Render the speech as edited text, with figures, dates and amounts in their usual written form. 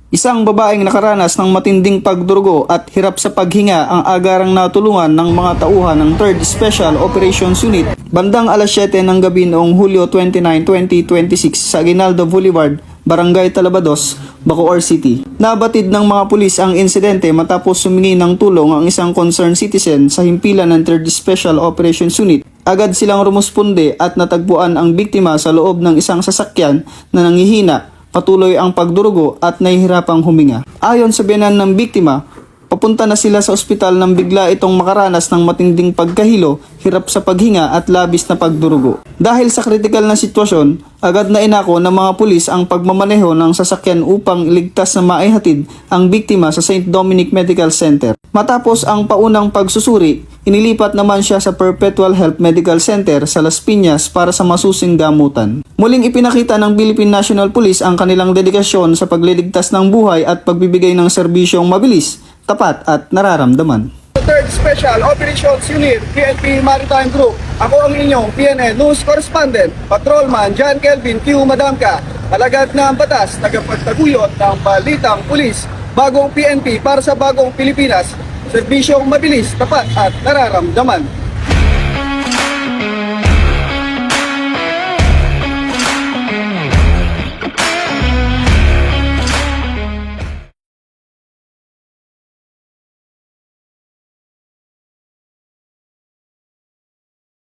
Isang babaeng nakaranas ng matinding pagdurugo at hirap sa paghinga ang agarang natulungan ng mga tauhan ng 3rd Special Operations Unit bandang alas 7 ng gabi noong Hulyo 29, 2026 sa Aguinaldo Boulevard, Barangay Talabados, Bacoor City. Nabatid ng mga pulis ang insidente matapos humingi ng tulong ang isang concerned citizen sa himpilan ng 3rd Special Operations Unit. Agad silang rumusponde at natagpuan ang biktima sa loob ng isang sasakyan na nangihina, patuloy ang pagdurugo at nahihirapang huminga. Ayon sa biyanan ng biktima, papunta na sila sa ospital nang bigla itong makaranas ng matinding pagkahilo, hirap sa paghinga at labis na pagdurugo. Dahil sa kritikal na sitwasyon, agad na inako ng mga pulis ang pagmamaneho ng sasakyan upang iligtas na maihatid ang biktima sa St. Dominic Medical Center. Matapos ang paunang pagsusuri, inilipat naman siya sa Perpetual Health Medical Center sa Las Piñas para sa masusing gamutan. Muling ipinakita ng Philippine National Police ang kanilang dedikasyon sa pagliligtas ng buhay at pagbibigay ng serbisyong mabilis, tapat at nararamdaman. 3rd Special Operations Unit, PNP Maritime Group. Ako ang inyong PNN News Correspondent, Patrolman John Kelvin Q. Madamka, alagad ng batas, tagapagtaguyod ng balitang pulis, bagong PNP para sa bagong Pilipinas, serbisyong mabilis, tapat at nararamdaman.